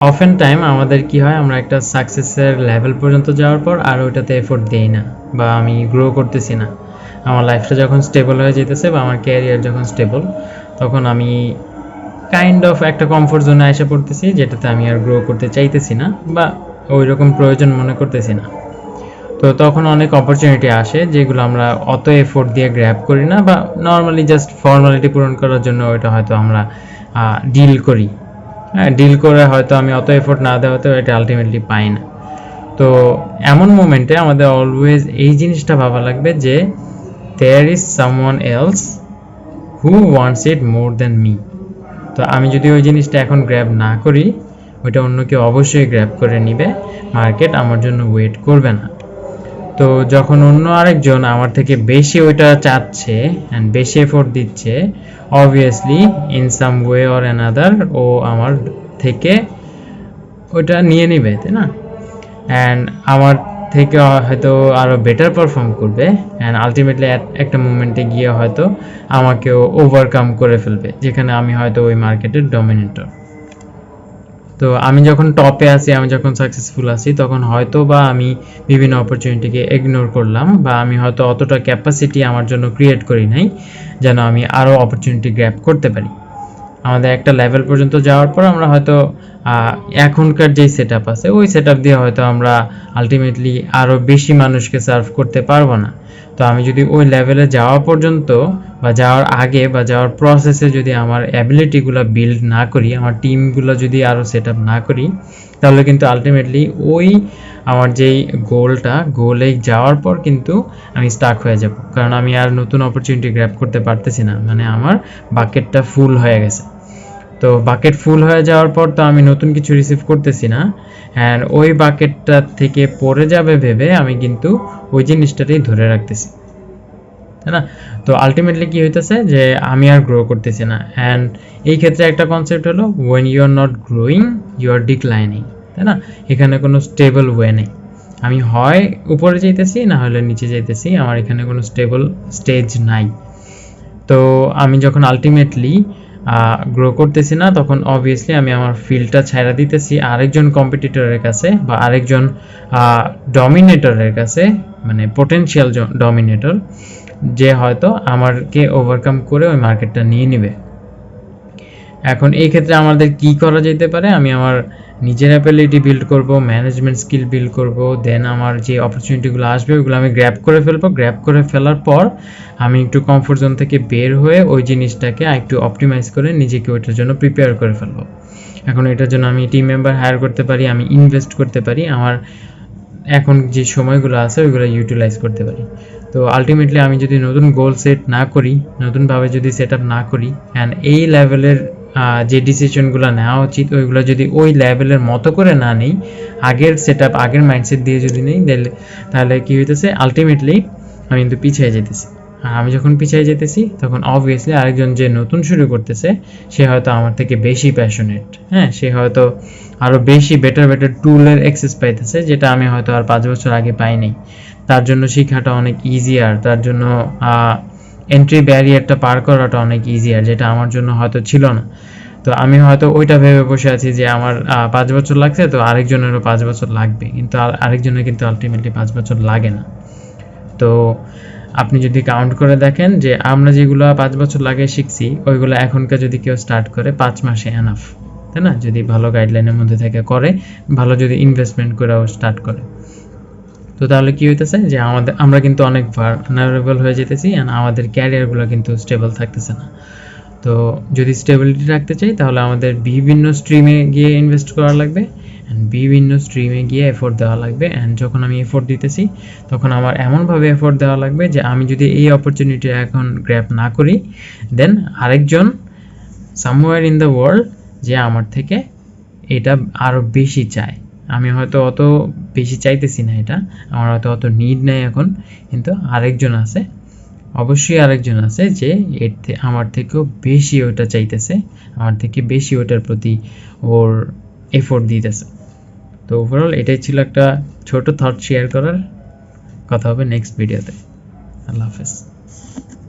Often time আমাদের কি হয়, আমরা একটা সাকসেসের লেভেল পর্যন্ত যাওয়ার পর আর ওইটাতে এফোর্ট দেই না, বা আমি গ্রো করতেছি না। আমার লাইফটা যখন স্টেবল হয়ে যেতেছে বা আমার ক্যারিয়ার যখন স্টেবল, তখন আমি কাইন্ড অফ একটা কমফোর্ট জোনে এসে পড়তেছি, যেটাতে আমি আর গ্রো করতে চাইতেছি না বা ওই রকম প্রয়োজন মনে করতেছি না। তো তখন অনেক অপরচুনিটি আসে যেগুলো আমরা অত এফোর্ট দিয়ে গ্র্যাব করি না, বা নর্মালি জাস্ট ফর্মালিটি পূরণ করার জন্য ওইটা হয়তো আমরা ডিল করি। হ্যাঁ, ডিল করে হয়তো আমি অত এফোর্ট না দেওয়াতেও এটা আলটিমেটলি পাই না। তো এমন মোমেন্টে আমাদের অলওয়েজ এই জিনিসটা ভাবা লাগবে যে there is someone else who wants it more than me. তো আমি যদি ওই জিনিসটা এখন গ্র্যাব না করি, ওইটা অন্য কেউ অবশ্যই গ্র্যাব করে নিবে, মার্কেট আমার জন্য ওয়েট করবে না। তো যখন অন্য আরেকজন আমার থেকে বেশি ওইটা চাচ্ছে অ্যান্ড বেশি এফোর্ট দিচ্ছে, obviously in some way or another ও আমার থেকে ওইটা নিয়ে নিবে, তাই না? অ্যান্ড আমার থেকে হয়তো আরও বেটার পারফর্ম করবে, অ্যান্ড আলটিমেটলি একটা মুমেন্টে গিয়ে হয়তো আমাকেও ওভারকাম করে ফেলবে, যেখানে আমি হয়তো ওই মার্কেটের ডমিনেটর। তো আমি যখন টপে আছি, আমি যখন সাকসেসফুল আছি, তখন হয়তো বা আমি বিভিন্ন অপরচুনিটিকে ইগনোর করলাম, বা আমি হয়তো অতটা ক্যাপাসিটি আমার জন্য ক্রিয়েট করি নাই যেন আমি আরও অপরচুনিটি গ্র্যাব করতে পারি। আমাদের একটা লেভেল পর্যন্ত যাওয়ার পর আমরা হয়তো এখনকার যেই সেট আপ আছে ওই সেট আপ দিয়ে হয়তো আমরা আলটিমেটলি আরও বেশি মানুষকে সার্ভ করতে পারবো না। তো আমি যদি ওই লেভেলে যাওয়া পর্যন্ত বা যাওয়ার আগে বা যাওয়ার প্রসেসে যদি আমার অ্যাবিলিটিগুলো বিল্ড না করি, আমার টিমগুলো যদি আরও সেট আপ না করি, তাহলে কিন্তু আলটিমেটলি ওই আমার যেই গোলে যাওয়ার পর কিন্তু আমি স্টাক হয়ে যাব, কারণ আমি আর নতুন অপরচুনিটি গ্র্যাব করতে পারতেছি না, মানে আমার বাকেটটা ফুল হয়ে গেছে। তো বাকেট ফুল হয়ে যাওয়ার পর তো আমি নতুন কিছু রিসিভ করতেছি না, অ্যান্ড ওই বাকেটটা থেকে পড়ে যাবে ভেবে আমি কিন্তু ওই জিনিসটাতেই ধরে রাখতেছি, তাই না? তো আলটিমেটলি কি হইতেছে যে আমি আর গ্রো করতেছি না। অ্যান্ড এই ক্ষেত্রে একটা কনসেপ্ট হলো, when you are not growing you are declining, তাই না? এখানে কোনো স্টেবল ওয়ে নেই। আমি হয় উপরে যাইতেছি না হলে নিচে যাইতেছি, আমার এখানে কোনো স্টেবল স্টেজ নাই। তো আমি যখন আলটিমেটলি গ্রো করতেছি না, তখন অবভিয়াসলি আমি আমার ফিল্ডটা ছাইড়া দিতেছি আরেকজন কম্পিটিটরের কাছে বা আরেকজন ডমিনেটরের কাছে, মানে পোটেনশিয়াল ডমিনেটর, যে হয়তো আমাকে ওভারকাম করে ওই মার্কেটটা নিয়ে নেবে। এখন এই ক্ষেত্রে আমাদের কি করা যেতে পারে, আমি আমার নিজের অ্যাবিলিটি বিল্ড করব, ম্যানেজমেন্ট স্কিল বিল্ড করব, দেন আমার যে অপরচুনিটিগুলো আসবে ওগুলো আমি গ্র্যাব করে ফেলবো। গ্র্যাব করে ফেলার পর আমি একটু কমফোর্ট জোন থেকে বের হয়ে ওই জিনিসটাকে একটু অপটিমাইজ করে নিজেকে ওইটার জন্য প্রিপেয়ার করে ফেলবো। এখন এটার জন্য আমি টিম মেম্বার হায়ার করতে পারি, আমি ইনভেস্ট করতে পারি, আমার এখন যে সময়গুলো আছে ওইগুলো ইউটিলাইজ করতে পারি। তো আলটিমেটলি আমি যদি নতুন গোল সেট না করি, নতুনভাবে যদি সেট আপ না করি, অ্যান্ড এই লেভেলের যে ডিসিশনগুলো নেওয়া উচিত ওইগুলো যদি ওই লেভেলের মতো করে না নেই, আগের সেট আপ আগের মাইন্ডসেট দিয়ে যদি নেই, তাহলে কী হইতেছে, আলটিমেটলি আমি কিন্তু পিছিয়ে যেতেছি। আর আমি যখন পিছিয়ে যেতেছি তখন অবভিয়াসলি আরেকজন যে নতুন শুরু করতেছে সে হয়তো আমার থেকে বেশি প্যাশনেট, হ্যাঁ, সে হয়তো আরও বেশি বেটার টুলের অ্যাক্সেস পাইতেছে, যেটা আমি হয়তো আর 5 বছর আগে পাইনি। তার জন্য শেখাটা অনেক ইজিয়ার, তার জন্য এন্ট্রি ব্যারিয়ারটা পার করাটা অনেক ইজিয়ার, যেটা আমার জন্য হয়তো ছিল না। তো আমি হয়তো ওইটা ভেবে বসে আছি যে আমার 5 বছর লাগছে, তো আরেকজনেরও 5 বছর লাগবে, কিন্তু আরেকজনের কিন্তু আলটিমেটলি 5 বছর লাগে না। তো আপনি যদি কাউন্ট করে দেখেন যে আমরা যেগুলো 5 বছর লাগে শিখছি, ওইগুলো এখনকার যদি কেউ স্টার্ট করে 5 মাসে এনাফ, তাই না? যদি ভালো গাইডলাইনের মধ্যে থেকে করে, ভালো যদি ইনভেস্টমেন্ট করেও স্টার্ট করে। তো তাহলে কি হইতেছে যে আমরা কিন্তু অনেক ভালনারেবল হয়ে যেতেছি, অ্যান্ড আমাদের ক্যারিয়ারগুলো কিন্তু স্টেবল থাকতেছে না। তো যদি স্টেবিলিটি রাখতে চাই তাহলে আমাদের বিভিন্ন স্ট্রিমে গিয়ে ইনভেস্ট করা লাগবে, অ্যান্ড বিভিন্ন স্ট্রিমে গিয়ে এফোর্ট দেওয়া লাগবে। অ্যান্ড যখন আমি এফোর্ট দিতেছি তখন আমার এমনভাবে এফোর্ট দেওয়া লাগবে যে আমি যদি এই অপরচুনিটি এখন গ্র্যাব না করি, দেন আরেকজন সামওয়্যার ইন দ্য ওয়ার্ল্ড যে আমার থেকে এটা আরও বেশি চায়, আমি হয়তো অত বেশি চাইতেছি না, এটা আমার হয়তো অত নিড নেই এখন, কিন্তু আরেকজন আছে, অবশ্যই আরেকজন আছে যে আমার থেকেও বেশি ওটা চাইতেছে, আমার থেকে বেশি ওটার প্রতি ওর এফোর্ট দিতেছে। তো ওভারঅল এটাই ছিল একটা ছোট থট শেয়ার করার। কথা হবে নেক্সট ভিডিওতে। আল্লাহ হাফেজ।